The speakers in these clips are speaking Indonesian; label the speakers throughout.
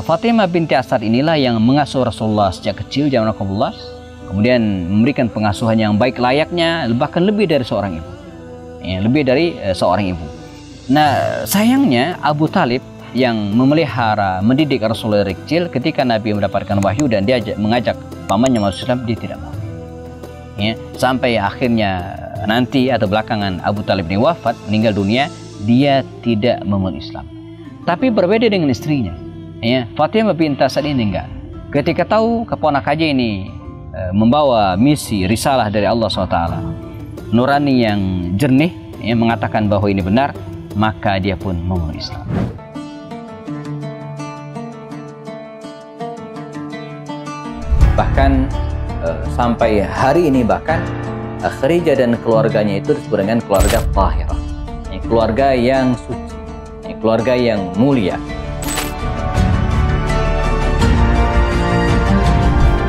Speaker 1: Fatimah binti Asad inilah yang mengasuh Rasulullah sejak kecil zaman Rasulullah, kemudian memberikan pengasuhan yang baik layaknya, bahkan lebih dari seorang ibu. Ya, lebih dari seorang ibu. Nah, sayangnya Abu Talib yang memelihara, mendidik Rasulullah dari kecil, ketika Nabi mendapatkan wahyu dan dia mengajak pamannya masuk Islam, dia tidak mau. Ya, sampai akhirnya nanti atau belakangan Abu Talib ini wafat, meninggal dunia, dia tidak memeluk Islam. Tapi berbeda dengan istrinya, ya, Fatimah binti Asad ini enggak. Ketika tahu keponakannya ini membawa misi risalah dari Allah SWT, nurani yang jernih, ya, mengatakan bahwa ini benar, maka dia pun memeluk Islam. Bahkan sampai hari ini bahkan Khadijah dan keluarganya itu disebut dengan keluarga tahirah, ya, keluarga yang suci, ya, keluarga yang mulia.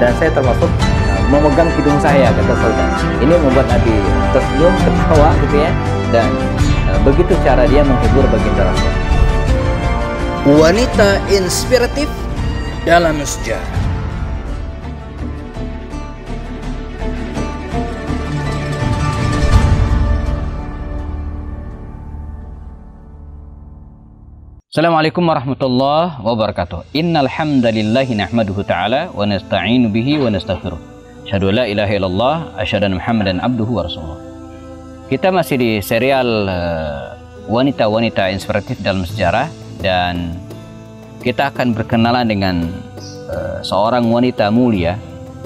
Speaker 1: Dan saya termasuk memegang hidung saya, kata Sultan. Ini membuat Nabi tersenyum, tertawa gitu ya, dan begitu cara dia menghibur baginda Rasul.
Speaker 2: Wanita inspiratif dalam sejarah.
Speaker 1: Assalamualaikum warahmatullahi wabarakatuh. Innal hamdalillahi nahmaduhu ta'ala wa nasta'inu bihi wa nastaghfiruh. Asyhadu an la ilaha illallah, asyhadu anna Muhammadan abduhu wa rasuluh. Kita masih di serial wanita-wanita inspiratif dalam sejarah, dan kita akan berkenalan dengan seorang wanita mulia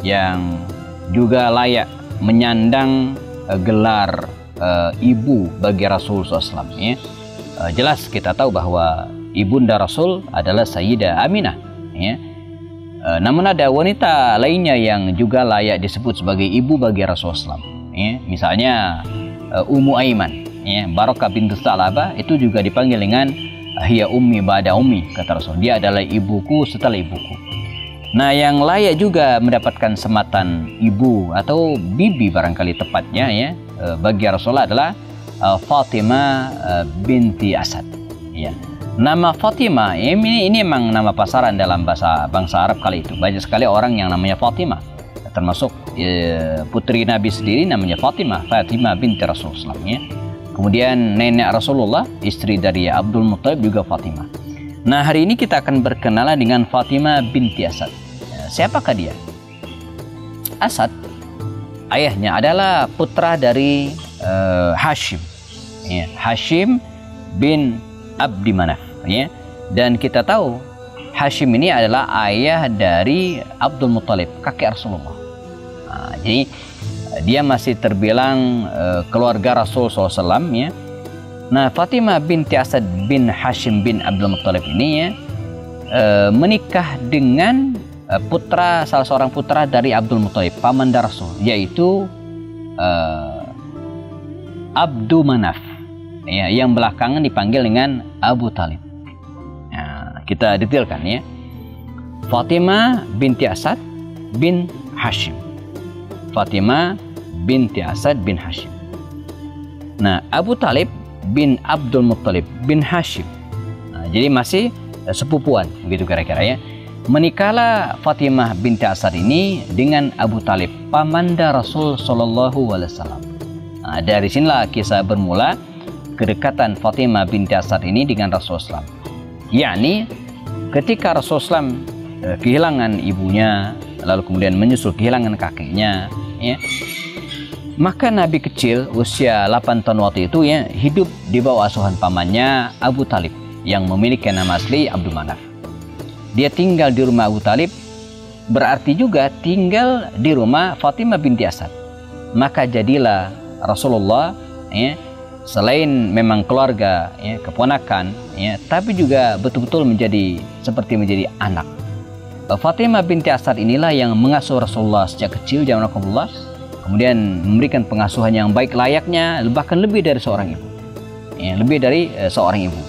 Speaker 1: yang juga layak menyandang gelar ibu bagi Rasulullah SAW. Ya. Jelas kita tahu bahwa ibunda Rasul adalah Sayyidah Aminah, ya. Namun ada wanita lainnya yang juga layak disebut sebagai ibu bagi Rasulullah SAW, ya. Misalnya Ummu Aiman, ya, Barakah bintu Sa'labah, itu juga dipanggil dengan hiya ummi ba'da ummi, kata Rasul. Dia adalah ibuku setelah ibuku. Nah, yang layak juga mendapatkan sematan ibu atau bibi barangkali tepatnya, ya, bagi Rasulullah adalah Fatimah binti Asad, ya. Nama Fatimah ini memang nama pasaran dalam bahasa bangsa Arab kali itu. Banyak sekali orang yang namanya Fatimah, termasuk putri Nabi sendiri namanya Fatimah, Fatimah binti Rasulullah, ya. Kemudian nenek Rasulullah, istri dari Abdul Muttalib, juga Fatimah. Nah, hari ini kita akan berkenalan dengan Fatimah binti Asad. Siapakah dia? Asad, ayahnya adalah putra dari Hashim, ya, Hashim bin Abdi Manaf, ya. Dan kita tahu Hashim ini adalah ayah dari Abdul Muttalib, kakek Rasulullah. Nah, jadi dia masih terbilang keluarga Rasul SAW, ya. Nah, Fatimah binti Asad bin Hashim bin Abdul Muttalib ini, ya, menikah dengan salah seorang putra dari Abdul Muttalib, paman Rasul, yaitu Abdu Manaf, ya, yang belakangan dipanggil dengan Abu Talib. Nah, kita detailkan, ya. Fatimah binti Asad bin Hashim. Fatimah binti Asad bin Hashim. Nah, Abu Talib bin Abdul Muttalib bin Hashim. Nah, jadi masih sepupuan, begitu kira-kira, ya. Menikahlah Fatimah binti Asad ini dengan Abu Talib, pamanda Rasul Shallallahu Alaihi Wasallam. Nah, dari sinilah kisah bermula kedekatan Fatimah binti Asad ini dengan Rasulullah SAW. Yakni ketika Rasulullah SAW kehilangan ibunya, lalu kemudian menyusul kehilangan kakeknya, ya, maka Nabi kecil usia 8 tahun waktu itu, ya, hidup di bawah asuhan pamannya Abu Talib yang memiliki nama asli Abdul Manaf. Dia tinggal di rumah Abu Talib, berarti juga tinggal di rumah Fatimah binti Asad. Maka jadilah Rasulullah, ya, selain memang keluarga, ya, keponakan, ya, tapi juga betul-betul menjadi anak. Fatimah binti Asad inilah yang mengasuh Rasulullah sejak kecil zaman Rasulullah, kemudian memberikan pengasuhan yang baik layaknya, bahkan lebih dari seorang ibu, ya, lebih dari seorang ibu.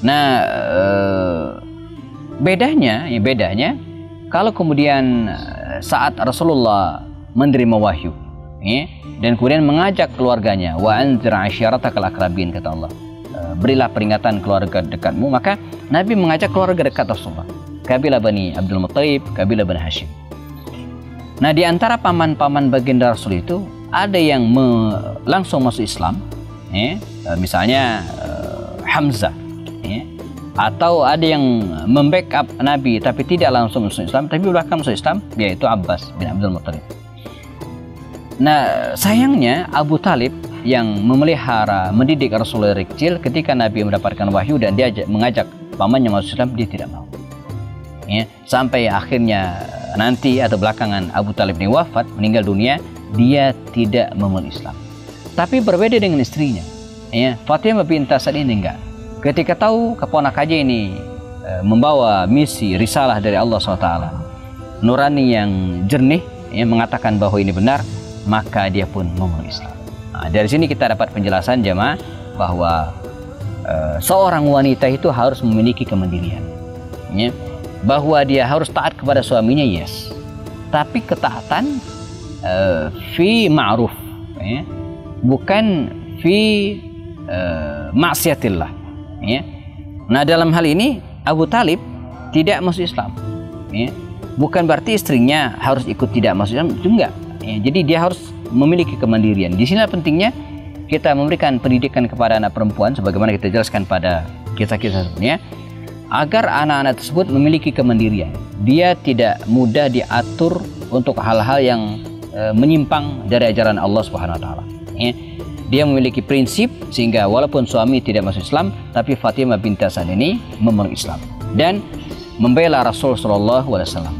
Speaker 1: Nah, bedanya kalau kemudian saat Rasulullah menerima wahyu, ya, dan kemudian mengajak keluarganya, wa anzir ashiratakal aqrabin, kata Allah, berilah peringatan keluarga dekatmu, maka Nabi mengajak keluarga dekat Rasulullah. kabilah Bani Abdul Muttalib, kabilah Bani Hashim. Nah, di antara paman-paman baginda Rasul itu ada yang langsung masuk Islam, misalnya Hamzah, atau ada yang membackup Nabi tapi tidak langsung masuk Islam, tapi belakang masuk Islam, yaitu Abbas bin Abdul Muttalib. Nah, sayangnya Abu Talib yang memelihara, mendidik Rasulullah dari kecil, ketika Nabi mendapatkan wahyu dan dia mengajak pamannya masuk Islam, dia tidak mau. Sampai akhirnya nanti atau belakangan Abu Talib ini wafat, meninggal dunia, dia tidak memeluk Islam. Tapi berbeda dengan istrinya, Fatimah binti Asad ini enggak. Ketika tahu keponakannya ini membawa misi risalah dari Allah SWT, nurani yang jernih, mengatakan bahwa ini benar, maka dia pun memeluk Islam. Nah, dari sini kita dapat penjelasan jemaah bahwa seorang wanita itu harus memiliki kemandirian, bahwa dia harus taat kepada suaminya, yes, tapi ketaatan fi ma'ruf, bukan fi maksiatillah. Nah, dalam hal ini Abu Talib tidak masuk Islam, bukan berarti istrinya harus ikut tidak masuk Islam, itu enggak. Jadi dia harus memiliki kemandirian. Di sini pentingnya kita memberikan pendidikan kepada anak perempuan, sebagaimana kita jelaskan pada kisah-kisah sebelumnya, agar anak-anak tersebut memiliki kemandirian. Dia tidak mudah diatur untuk hal-hal yang menyimpang dari ajaran Allah Subhanahu wa taala. Dia memiliki prinsip sehingga walaupun suami tidak masuk Islam, tapi Fatimah binti Asad ini memeluk Islam dan membela Rasul sallallahu alaihi wasallam.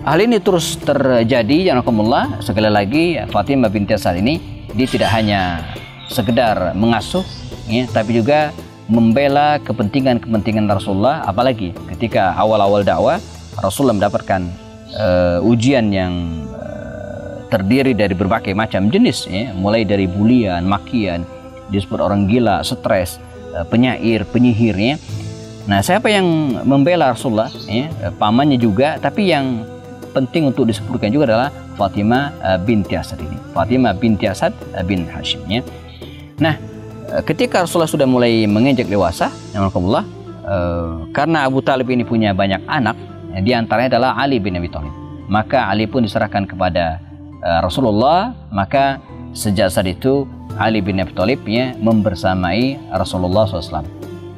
Speaker 1: Hal ini terus terjadi, jazakumullah. Sekali lagi, Fatimah binti Asad ini dia tidak hanya sekedar mengasuh, tapi juga membela kepentingan-kepentingan Rasulullah. Apalagi ketika awal-awal dakwah, Rasulullah mendapatkan ujian yang terdiri dari berbagai macam jenis, mulai dari bulian, makian, disebut orang gila, stres, penyair, penyihir. Nah, siapa yang membela Rasulullah? Pamannya juga, tapi yang penting untuk disebutkan juga adalah Fatimah binti Asad ini, Fatimah binti Asad bin Hashim. Nah, ketika Rasulullah sudah mulai menginjak dewasa, karena Abu Talib ini punya banyak anak, di antaranya adalah Ali bin Abi Thalib, maka Ali pun diserahkan kepada Rasulullah. Maka sejak saat itu Ali bin Abi Thalib membersamai Rasulullah SAW.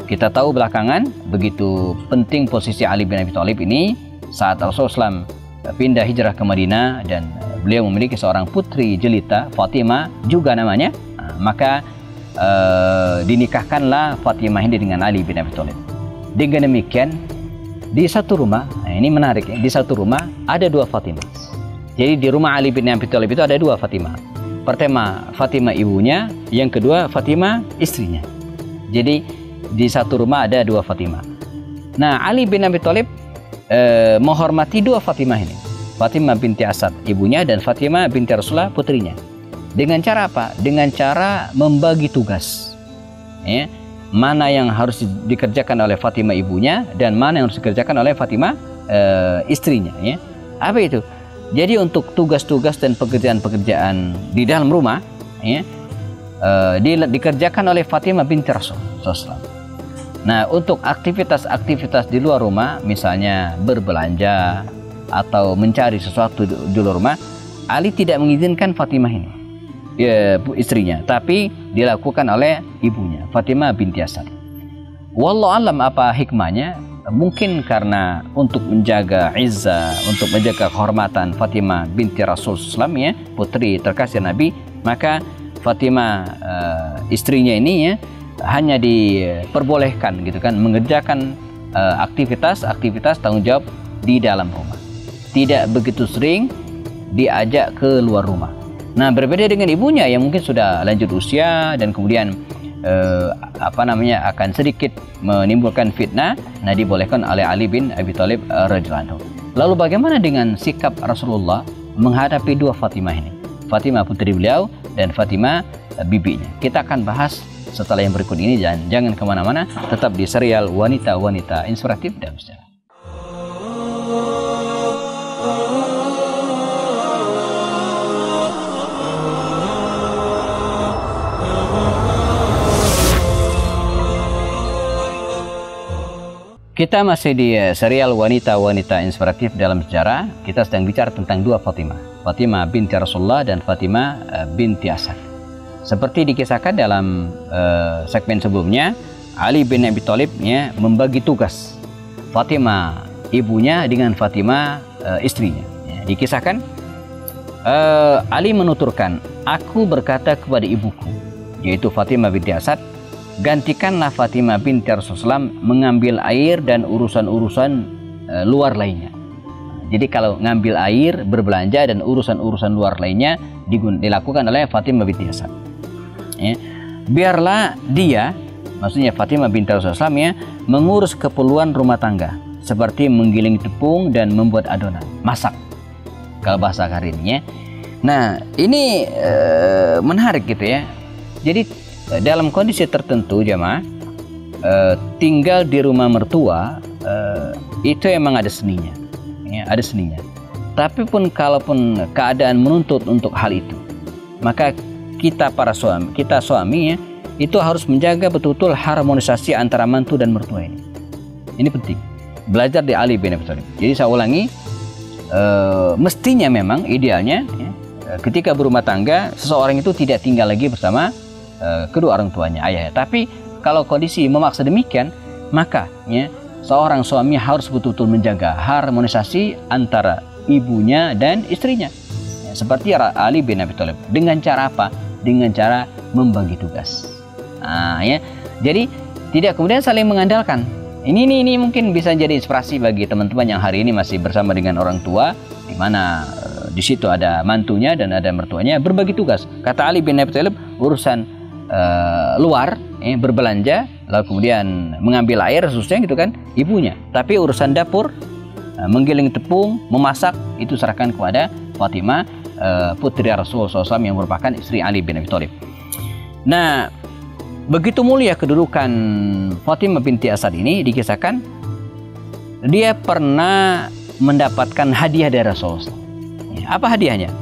Speaker 1: Kita tahu belakangan begitu penting posisi Ali bin Abi Thalib ini saat Rasulullah SAW pindah hijrah ke Madinah dan beliau memiliki seorang putri jelita, Fatimah juga namanya. Maka dinikahkanlah Fatimah ini dengan Ali bin Abi Thalib. Dengan demikian, di satu rumah, ini menarik, di satu rumah ada dua Fatimah. Jadi di rumah Ali bin Abi Thalib itu ada dua Fatimah. Pertama Fatimah ibunya, yang kedua Fatimah istrinya. Jadi di satu rumah ada dua Fatimah. Nah, Ali bin Abi Thalib menghormati dua Fatimah ini, Fatimah binti Asad ibunya dan Fatimah binti Rasulullah putrinya. Dengan cara apa? Dengan cara membagi tugas, mana yang harus dikerjakan oleh Fatimah ibunya dan mana yang harus dikerjakan oleh Fatimah istrinya. Apa itu? Jadi untuk tugas-tugas dan pekerjaan-pekerjaan di dalam rumah, dikerjakan oleh Fatimah binti Rasul SAW. Nah, untuk aktivitas-aktivitas di luar rumah, misalnya berbelanja atau mencari sesuatu di luar rumah, Ali tidak mengizinkan Fatimah ini, istrinya, tapi dilakukan oleh ibunya, Fatimah binti Asad. Wallahu alam apa hikmahnya? Mungkin karena untuk menjaga izzah, untuk menjaga kehormatan Fatimah binti Rasul SAW, putri terkasih Nabi, maka Fatimah istrinya ini hanya diperbolehkan gitu kan mengerjakan aktivitas tanggung jawab di dalam rumah, tidak begitu sering diajak ke luar rumah. Nah, berbeda dengan ibunya yang mungkin sudah lanjut usia dan kemudian akan sedikit menimbulkan fitnah. Nah, dibolehkan oleh Ali bin Abi Thalib radhiyallahu anhu. Lalu bagaimana dengan sikap Rasulullah menghadapi dua Fatimah ini, Fatimah putri beliau dan Fatimah bibinya? Kita akan bahas setelah yang berikut ini, dan jangan kemana-mana, tetap di serial Wanita-Wanita Inspiratif dan Sejarah. Kita masih di serial wanita-wanita inspiratif dalam sejarah. Kita sedang bicara tentang dua Fatimah, Fatimah binti Rasulullah dan Fatimah binti Asad. Seperti dikisahkan dalam segmen sebelumnya, Ali bin Abi Thalib membagi tugas Fatimah ibunya dengan Fatimah istrinya. Dikisahkan Ali menuturkan, aku berkata kepada ibuku, yaitu Fatimah binti Asad, gantikanlah Fatimah binti Rasulullah mengambil air dan urusan-urusan luar lainnya. Jadi kalau ngambil air, berbelanja dan urusan-urusan luar lainnya dilakukan oleh Fatimah binti Asad. Biarlah dia, maksudnya Fatimah binti Rasulullah mengurus keperluan rumah tangga seperti menggiling tepung dan membuat adonan, masak kalau bahasa hari ini. Nah ini menarik gitu ya. Jadi dalam kondisi tertentu jemaah, tinggal di rumah mertua itu emang ada seninya, ada seninya. Tapi pun kalaupun keadaan menuntut untuk hal itu, maka kita para suami, itu harus menjaga betul-betul harmonisasi antara mantu dan mertua ini. Ini penting. Belajar di Ali bin Abi Thalib. Jadi saya ulangi, mestinya memang idealnya ketika berumah tangga seseorang itu tidak tinggal lagi bersama kedua orang tuanya, ayahnya. Tapi kalau kondisi memaksa demikian, maka seorang suami harus betul-betul menjaga harmonisasi antara ibunya dan istrinya. Seperti Ali bin Abi Thalib. Dengan cara apa? Dengan cara membagi tugas. Jadi tidak kemudian saling mengandalkan. Ini mungkin bisa jadi inspirasi bagi teman-teman yang hari ini masih bersama dengan orang tua, di mana di situ ada mantunya dan ada mertuanya, berbagi tugas. Kata Ali bin Abi Thalib, urusan luar berbelanja, lalu kemudian mengambil air khususnya gitu kan ibunya. Tapi urusan dapur, menggiling tepung, memasak, itu serahkan kepada Fatimah putri Rasulullah SAW yang merupakan istri Ali bin Abi Thalib. Nah, begitu mulia kedudukan Fatimah binti Asad ini, dikisahkan dia pernah mendapatkan hadiah dari Rasulullah. Apa hadiahnya?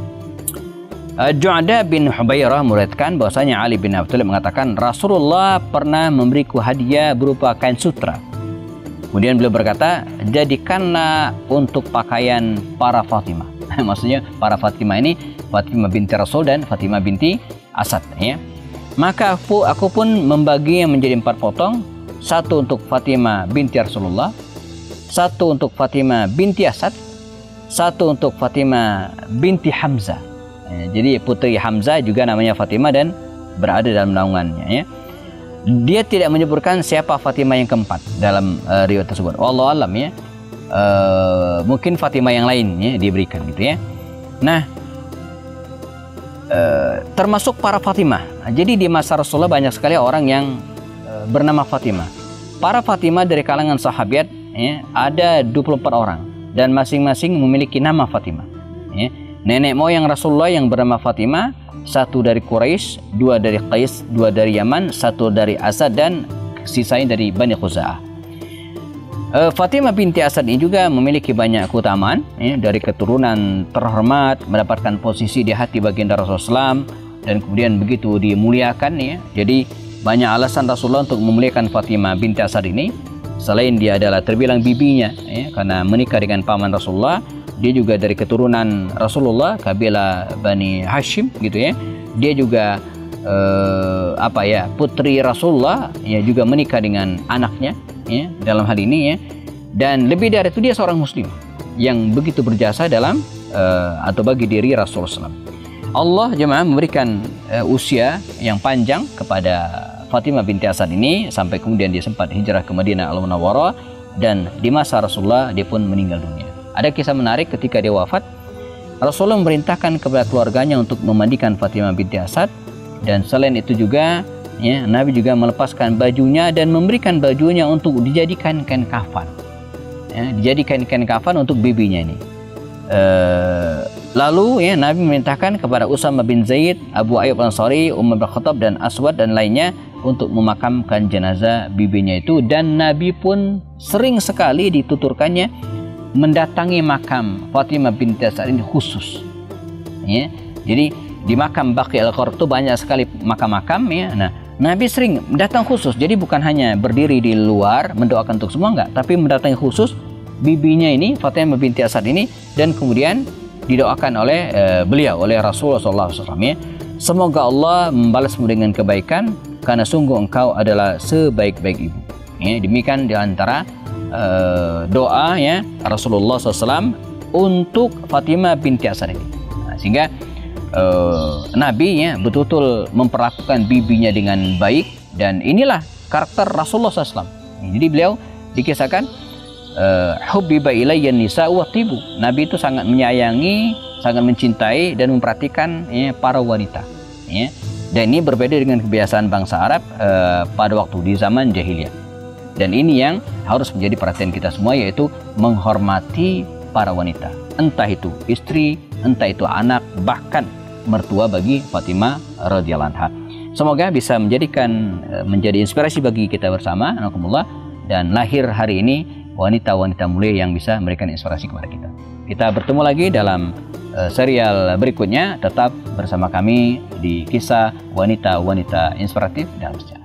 Speaker 1: Ju'ada bin Hubairah meriwayatkan bahwasanya Ali bin Abi Thalib mengatakan, Rasulullah pernah memberiku hadiah berupa kain sutra. Kemudian beliau berkata, jadikanlah untuk pakaian para Fatimah. Maksudnya para Fatimah ini Fatimah binti Rasul dan Fatimah binti Asad. Maka aku pun membaginya menjadi 4 potong, satu untuk Fatimah binti Rasulullah, satu untuk Fatimah binti Asad, satu untuk Fatimah binti Hamzah. Jadi putri Hamzah juga namanya Fatimah dan berada dalam naungannya. Dia tidak menyebutkan siapa Fatimah yang keempat dalam riwayat tersebut. Wallahu alam mungkin Fatimah yang lain diberikan gitu ya. Nah, termasuk para Fatimah. Jadi di masa Rasulullah banyak sekali orang yang bernama Fatimah. Para Fatimah dari kalangan sahabat ada 24 orang dan masing-masing memiliki nama Fatimah. Nenek moyang Rasulullah yang bernama Fatimah, satu dari Quraisy, 2 dari Qais, 2 dari Yaman, 1 dari Asad dan sisanya dari Bani Khuza'ah. Fatimah binti Asad ini juga memiliki banyak keutamaan, dari keturunan terhormat, mendapatkan posisi di hati baginda Rasulullah SAW, dan kemudian begitu dimuliakan. Jadi banyak alasan Rasulullah untuk memuliakan Fatimah binti Asad ini. Selain dia adalah terbilang bibinya, karena menikah dengan paman Rasulullah, dia juga dari keturunan Rasulullah, kabilah Bani Hashim gitu ya. Dia juga putri Rasulullah, juga menikah dengan anaknya dalam hal ini Dan lebih dari itu dia seorang muslim yang begitu berjasa dalam atau bagi diri Rasulullah SAW. Allah jemaah memberikan usia yang panjang kepada Fatimah binti Asad ini sampai kemudian dia sempat hijrah ke Madinah Al-Munawwarah, dan di masa Rasulullah dia pun meninggal dunia. Ada kisah menarik ketika dia wafat, Rasulullah memerintahkan kepada keluarganya untuk memandikan Fatimah binti Asad, dan selain itu juga Nabi juga melepaskan bajunya dan memberikan bajunya untuk dijadikan kain kafan. Dijadikan kain kafan untuk bibinya ini. Lalu Nabi memerintahkan kepada Usama bin Zaid, Abu Ayyub Ansari, Umar bin Khattab dan Aswad dan lainnya untuk memakamkan jenazah bibinya itu, dan Nabi pun sering sekali dituturkannya mendatangi makam Fatimah binti Asad ini khusus. Jadi di makam Baqi al-Qarab itu banyak sekali makam-makam Nah, Nabi sering datang khusus, jadi bukan hanya berdiri di luar mendoakan untuk semua, enggak, tapi mendatangi khusus bibinya ini, Fatimah binti Asad ini, dan kemudian didoakan oleh beliau, oleh Rasulullah SAW. Ya. Semoga Allah membalasmu dengan kebaikan, karena sungguh engkau adalah sebaik-baik ibu. Ya, demikian di antara doa ya Rasulullah SAW untuk Fatimah binti Asad ini. Nah, sehingga Nabi ya betul-betul memperlakukan bibinya dengan baik, dan inilah karakter Rasulullah SAW. Jadi beliau dikisahkan hubbiba ilayya nisa wa tibu. Nabi itu sangat menyayangi, sangat mencintai dan memperhatikan ya, para wanita. Ya. Dan ini berbeda dengan kebiasaan bangsa Arab pada waktu di zaman jahiliyah. Dan ini yang harus menjadi perhatian kita semua, yaitu menghormati para wanita. Entah itu istri, entah itu anak, bahkan mertua bagi Fatimah radhiyallahu anha. Semoga bisa menjadi inspirasi bagi kita bersama, anakumullah, dan lahir hari ini wanita-wanita mulia yang bisa memberikan inspirasi kepada kita. Kita bertemu lagi dalam serial berikutnya. Tetap bersama kami di kisah wanita-wanita inspiratif dalam sejarah.